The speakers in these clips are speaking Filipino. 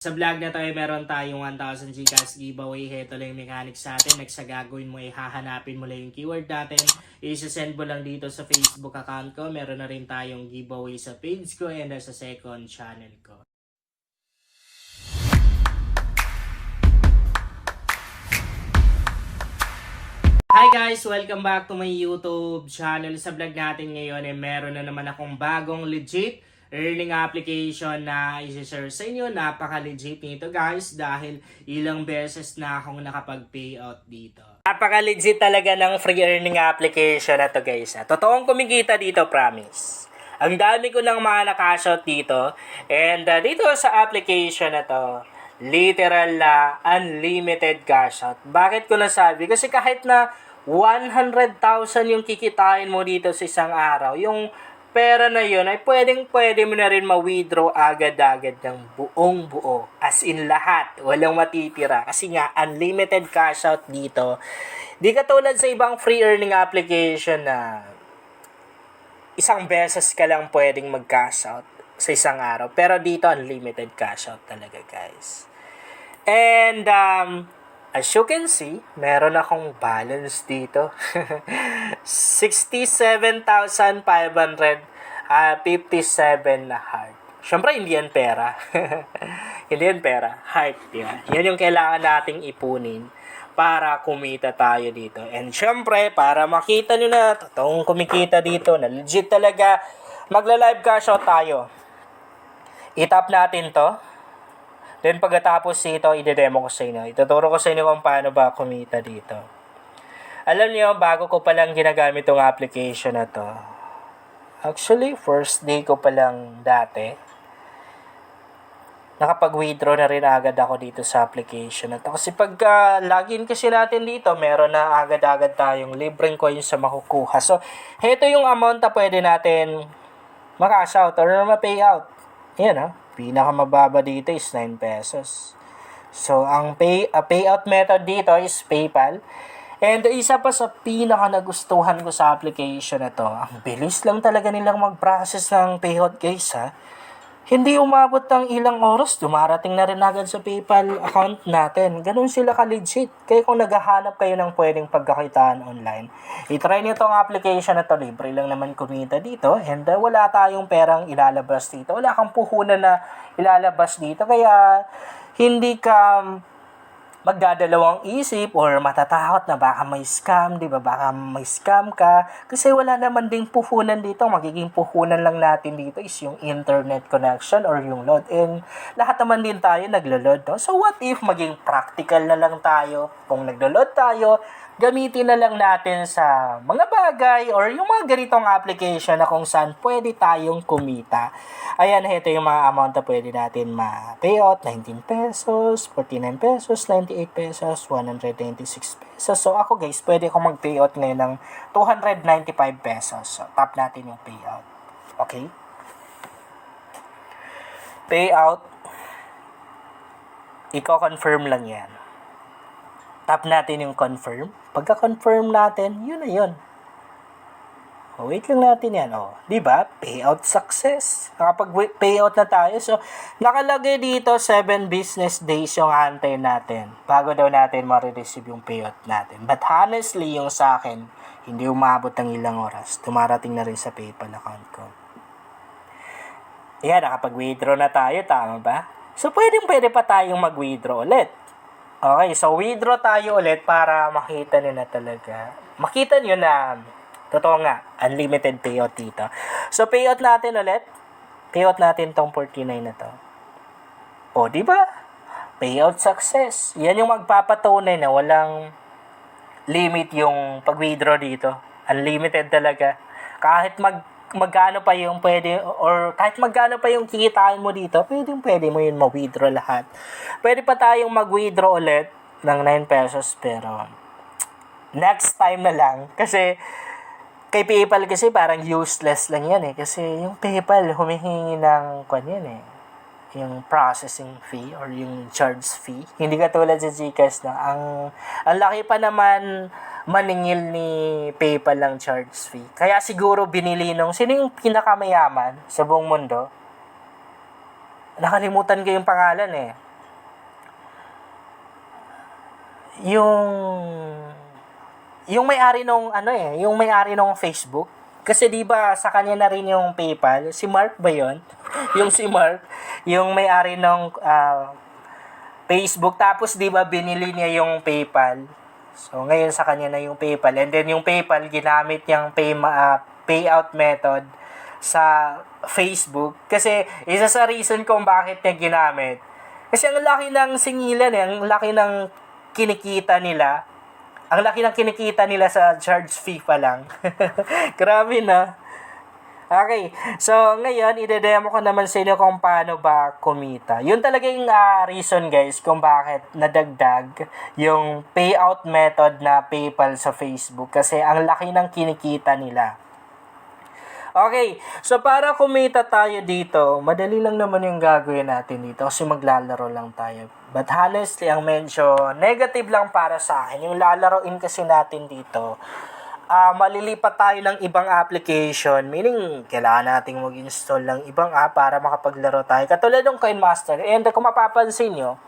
Sa vlog na to ay meron tayong 1,000 Gcash giveaway. Heto lang yung mechanics sa atin. Next sa gagawin mo ay hahanapin mo lang yung keyword natin. I-send mo lang dito sa Facebook account ko. Meron na rin tayong giveaway sa page ko and sa second channel ko. Hi guys! Welcome back to my YouTube channel. Sa vlog natin ngayon ay meron na naman akong bagong legit earning application na isi-share sa inyo. Napaka-legit nito guys dahil ilang beses na akong nakapag-payout dito. Napaka-legit talaga ng free earning application na to guys. Totoong kumikita dito, promise. Ang dami ko ng mga nakashot dito. And dito sa application na to, literal na unlimited cash out. Bakit ko nasabi? Kasi kahit na 100,000 yung kikitain mo dito sa isang araw, yung pera na yun ay pwede mo na rin ma-withdraw agad-agad ng buong buo. As in lahat. Walang matitira. Kasi nga, unlimited cash out dito. Di katulad sa ibang free earning application na isang beses ka lang pwedeng mag-cash out sa isang araw. Pero dito, unlimited cash out talaga, guys. And, as you can see, meron akong balance dito. 67,557 na heart. Siyempre, hindi yan pera. Hindi yan pera. Heart yan. Yan yung kailangan nating ipunin para kumita tayo dito. And syempre, para makita nyo na totoong kumikita dito, na legit talaga, magla-live cash out tayo. I-tap natin to. Then pagkatapos nito, i-demo ko sa inyo. Ituturo ko sa inyo kung paano ba kumita dito. Alam niyo, bago ko palang ginagamit tong application na to. Actually, first day ko palang dati. Nakapag-withdraw na rin agad ako dito sa application na to. Kasi pagka login kasi natin dito, meron na agad-agad tayong libreng coins sa makukuha. So, heto yung amount na pwede natin makash out or ma-payout. Ayan pinakamababa dito is 9 pesos. So, ang payout method dito is PayPal. And isa pa sa pinaka nagustuhan ko sa application na to, ang bilis lang talaga nilang mag-process ng payout guys Hindi umabot ng ilang oras, dumarating na rin agad sa PayPal account natin. Ganun sila ka-legit. Kaya kung naghahanap kayo ng pwedeng pagkakitaan online, i-try nyo itong application na to. Libre lang naman kumita dito. And wala tayong perang ilalabas dito. Wala kang puhunan na ilalabas dito. Kaya hindi ka magdadalawang isip or matatakot na baka may scam, di ba? Baka may scam ka. Kasi wala naman ding puhunan dito. Magiging puhunan lang natin dito is yung internet connection or yung load. And lahat naman din tayo naglo-load. No? So what if maging practical na lang tayo? Kung naglo-load tayo, gamitin na lang natin sa mga bagay or yung mga ganitong application na kung saan pwede tayong kumita. Ayan, ito yung mga amount na pwede natin ma-payout. 19 pesos, 49 pesos, 98 pesos, 126 pesos. So ako guys, pwede akong mag-payout ngayon ng 295 pesos. So tap natin yung payout. Okay? Payout. Iko-confirm lang yan. Tap natin yung confirm. Pagka-confirm natin, yun na yun. Wait lang natin yan. Diba? Payout success. Nakapag-payout na tayo. So, nakalagay dito 7 business days yung antay natin bago daw natin ma-receive yung payout natin. But honestly, yung sa akin, hindi umabot ng ilang oras. Tumarating na rin sa PayPal account ko. Yan, nakapag-withdraw na tayo. Tama ba? So, pwede pa tayong mag-withdraw ulit. Okay, so withdraw tayo ulit para makita nyo na talaga. Makita nyo na, totoo nga, unlimited payout dito. So, payout natin ulit. Payout natin tong 49 na to. Di ba? Payout success. Yan yung magpapatunay na walang limit yung pag-withdraw dito. Unlimited talaga. Kahit magkano pa yung pwede or kahit magkano pa yung kikitain mo dito, pwede mo yun ma-withdraw lahat. Pwede pa tayong mag-withdraw ulit ng 9 pesos pero next time na lang kasi kay PayPal kasi parang useless lang yan kasi yung PayPal humihingi ng yung processing fee or yung charge fee. Hindi katulad sa Gcash na ang laki pa naman maningil ni PayPal ng charge fee. Kaya siguro binili sino yung pinakamayaman sa buong mundo? Nakalimutan ko yung pangalan yung may-ari nung yung may-ari nung Facebook. Kasi 'di ba sa kanya na rin yung PayPal, si Mark ba 'yon? Yung si Mark, yung may-ari nung Facebook, tapos 'di ba binili niya yung PayPal. So ngayon sa kanya na yung PayPal, and then yung PayPal ginamit niyang payout method sa Facebook, kasi isa sa reason kung bakit niya ginamit, kasi ang laki ng singilan ang laki ng kinikita nila. Ang laki ng kinikita nila sa charge fee pa lang. Grabe na. Okay, so ngayon, ide-demo ko naman sa inyo kung paano ba kumita. Yun talaga yung reason guys kung bakit nadagdag yung payout method na PayPal sa Facebook. Kasi ang laki ng kinikita nila. Okay, so para kumita tayo dito, madali lang naman yung gagawin natin dito kasi maglalaro lang tayo. But honestly, ang medyo negative lang para sa akin, yung lalaroin kasi natin dito, malilipat tayo ng ibang application, meaning kailangan nating mag-install ng ibang app para makapaglaro tayo. Katulad ng Coinmaster, and kung mapapansin nyo,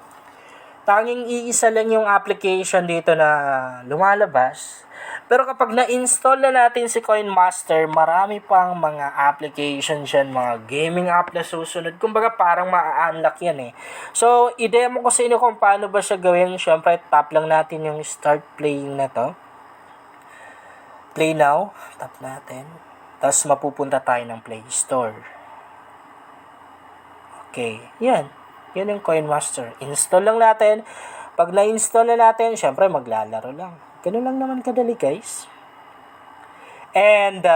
tanging iisa lang yung application dito na lumalabas. Pero kapag na-install na natin si Coinmaster, marami pang mga application dyan, mga gaming app na susunod. Kumbaga parang ma-unlock yan eh. So, i-demo ko sa inyo kung paano ba siya gawin. Siyempre, tap lang natin yung start playing na to. Play now. Tap natin. Tapos mapupunta tayo ng Play Store. Okay, yan. Yan yung Coinmaster. Install lang natin. Pag na-install na natin, syempre maglalaro lang. Ganun lang naman kadali guys. And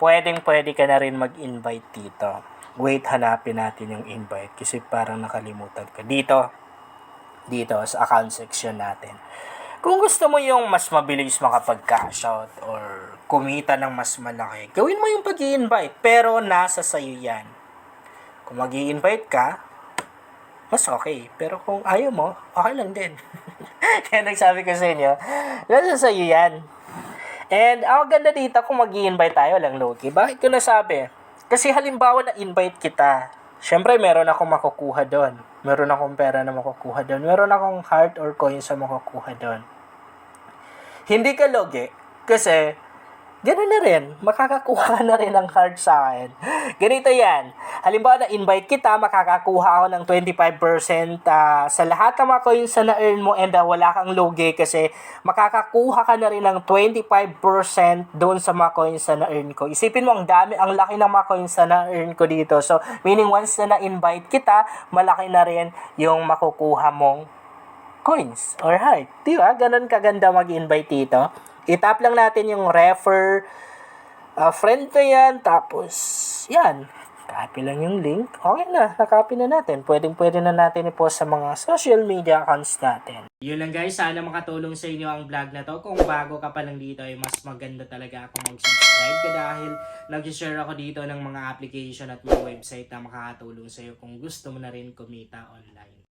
pwede ka na rin mag-invite dito. Wait, hanapin natin yung invite kasi parang nakalimutan ko. Dito sa account section natin. Kung gusto mo yung mas mabilis makapag-cash out or kumita ng mas malaki, gawin mo yung pag-i-invite. Pero nasa sayo yan. Kung mag-i-invite ka, mas okay. Pero kung ayaw mo, okay lang din. Kaya nagsabi ko sa inyo, nasa sa'yo yan. And ang ganda dito, kung mag-i-invite tayo, lang low-key. Bakit ko nasabi? Kasi halimbawa na-invite kita, syempre meron akong makukuha doon. Meron akong pera na makukuha doon. Meron akong heart or coins na makukuha doon. Hindi ka logi, kasi gano'n na rin, makakakuha na rin ng card sa akin. Ganito yan. Halimbawa na-invite kita, makakakuha ako ng 25% sa lahat ng mga coins na na-earn mo, and wala kang logi kasi makakakuha ka na rin ng 25% doon sa mga coins na na-earn ko. Isipin mo, ang laki ng mga coins na na-earn ko dito. So, meaning once na na-invite kita, malaki na rin yung makukuha mong coins or heart. Diba? Ganon kaganda mag-invite dito. I-tap lang natin yung refer friend na yan. Tapos, yan. Copy lang yung link. Okay na. Nakopy na natin. Pwede na natin i-post sa mga social media accounts natin. Yun lang guys. Sana makatulong sa inyo ang vlog na to. Kung bago ka pa lang dito, ay mas maganda talaga akong mag-subscribe ka dahil nag-share ako dito ng mga application at mga website na makakatulong sa iyo kung gusto mo na rin kumita online.